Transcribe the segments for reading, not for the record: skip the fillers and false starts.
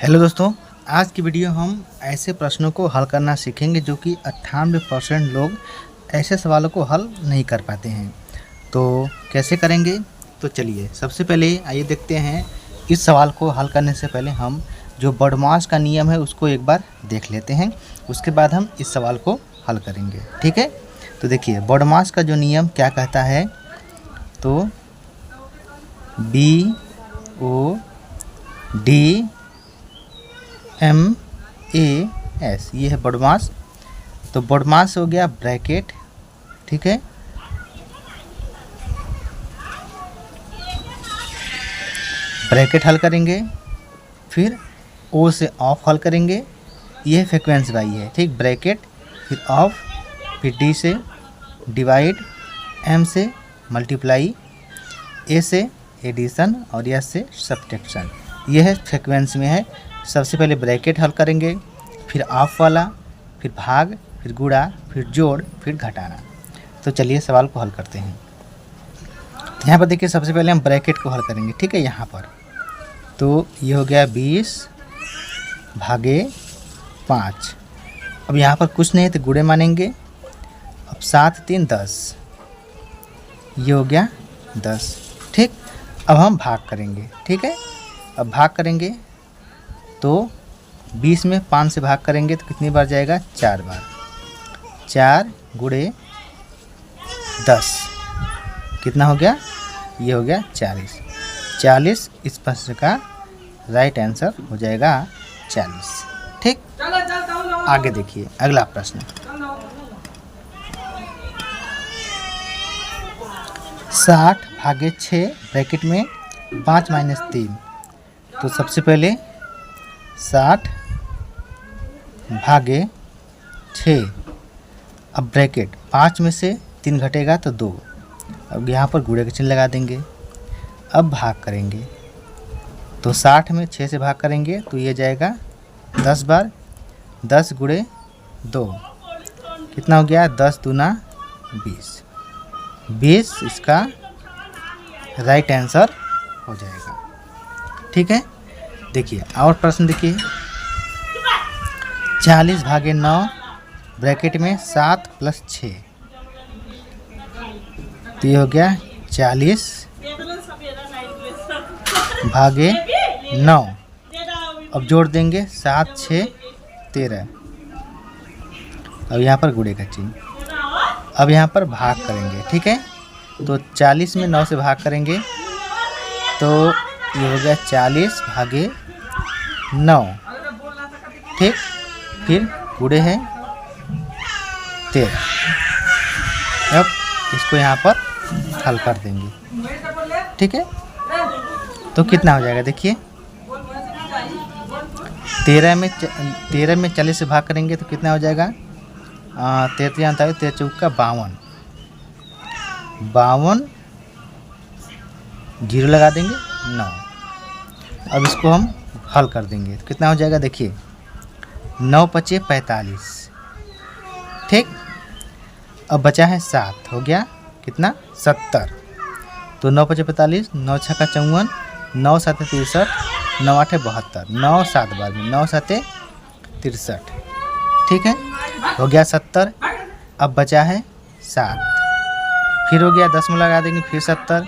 Hello दोस्तों, आज की वीडियो हम ऐसे प्रश्नों को हल करना सीखेंगे जो कि 98% लोग ऐसे सवालों को हल नहीं कर पाते हैं। तो कैसे करेंगे? तो चलिए सबसे पहले आइए देखते हैं। इस सवाल को हल करने से पहले हम जो बॉडमास का नियम है उसको एक बार देख लेते हैं, उसके बाद हम इस सवाल को हल करेंगे। ठीक है, तो देखिए बॉडमास का जो नियम क्या कहता है, तो BODMAS ये है बॉडमास। तो बॉडमास हो गया ब्रैकेट, ठीक है, ब्रैकेट हल करेंगे, फिर O से ऑफ हल करेंगे, यह फ्रीक्वेंसी वाई है, ठीक, ब्रैकेट फिर ऑफ, फिर D से डिवाइड, M से मल्टीप्लाई, A से एडिशन और S से सब्ट्रैक्शन। यह है फ्रीक्वेंसी में है। सबसे पहले ब्रैकेट हल करेंगे, फिर ऑफ वाला, फिर भाग, फिर गुणा, फिर जोड़, फिर घटाना। तो चलिए सवाल को हल करते हैं। तो यहाँ पर देखिए सबसे पहले हम ब्रैकेट को हल करेंगे, ठीक है। यहाँ पर तो ये हो गया 20/5। अब यहाँ पर कुछ नहीं है तो गुणे मानेंगे। अब 7 3 10, ये हो गया 10, ठीक। अब हम भाग करेंगे, ठीक है। अब भाग करेंगे तो 20 में 5 से भाग करेंगे तो कितनी बार जाएगा? 4 बार। 4 गुणे 10 कितना हो गया? ये हो गया 40। 40 इस प्रश्न का राइट आंसर हो जाएगा 40, ठीक। आगे देखिए अगला प्रश्न। 60/6 ब्रैकेट में 5 - 3। तो सबसे पहले 60/6, अब ब्रैकेट 5 में से 3 घटेगा तो 2। अब यहाँ पर गुणे का चिन्ह लगा देंगे। अब भाग करेंगे तो 60 में 6 से भाग करेंगे तो ये जाएगा 10 बार। 10 गुणे 2 कितना हो गया? 10 दूना 20। 20 इसका राइट आंसर हो जाएगा, ठीक है। देखिए और प्रश्न देखिए। 40/9 ब्रैकेट में 7 + 6, तो ये हो गया 40/9। अब जोड़ देंगे 7 6 13। अब यहाँ पर गुणे का चिन्ह। अब यहाँ पर भाग करेंगे, ठीक है। तो 40 में 9 से भाग करेंगे तो ये हो गया 40/9, ठीक। फिर गुणे है 13। अब इसको यहाँ पर हल कर देंगे, ठीक है। तो कितना हो जाएगा? देखिए 13 में 40 से भाग करेंगे तो कितना हो जाएगा? 13 13 चौका 52। 52 जीरो लगा देंगे 9। अब इसको हम हल कर देंगे तो कितना हो जाएगा? देखिए 9 × 5 = 45, ठीक। अब बचा है 7, हो गया कितना? 70। तो 9 × 5 = 45, 9 × 6 = 54, 9 × 7 = 63, 9 × 8 = 72, 9 7 बार में 9 7 = 63, ठीक है। हो गया 70। अब बचा है 7, फिर हो गया 10 में लगा देंगे, फिर 70,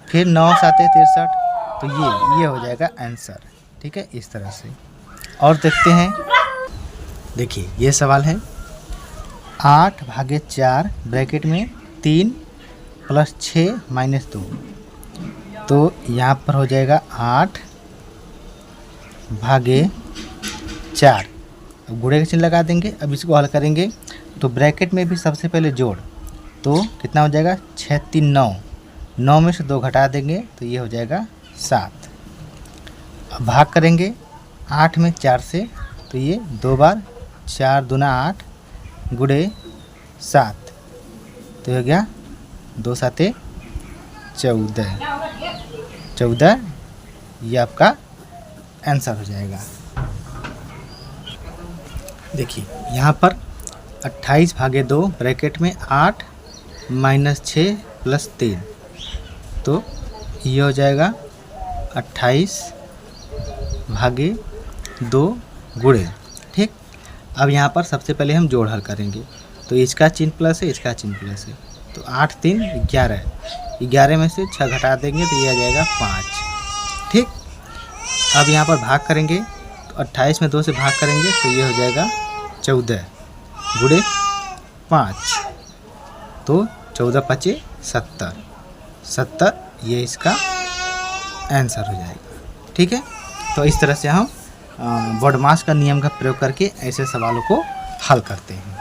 फिर 9 7 = 63। तो ये हो जाएगा आंसर, ठीक है। इस तरह से और देखते हैं। देखिए ये सवाल है 8/4 ब्रैकेट में 3 + 6 - 2। तो यहाँ पर हो जाएगा 8/4। अब गुणे का चिन्ह लगा देंगे। अब इसको हल करेंगे तो ब्रैकेट में भी सबसे पहले जोड़, तो कितना हो जाएगा? 6 3 9। 9 में से 2 घटा देंगे तो ये हो जाएगा 7। अब भाग करेंगे 8 में 4 से, तो ये 2 बार। 4 दूना 8 गुणे 7, तो हो गया 2 7 14। 14 ये आपका आंसर हो जाएगा। देखिए यहाँ पर 28/2 ब्रैकेट में 8 - 6 + 3, तो ये हो जाएगा 28 भागे 2 गुणे। ठीक, अब यहाँ पर सबसे पहले हम जोड़ हल करेंगे, तो इसका चिन्ह प्लस है, इसका चिन्ह प्लस है, तो 8 3 11, 11 में से 6 घटा देंगे तो ये आ जाएगा 5। ठीक, अब यहाँ पर भाग करेंगे तो 28 में 2 से भाग करेंगे तो ये हो जाएगा 14 गुणे 5, तो 14 5 70, 70 ये इसका आंसर हो जाएगा। ठीक है, तो इस तरह से हम बॉडमास का नियम का प्रयोग करके ऐसे सवालों को हल करते हैं।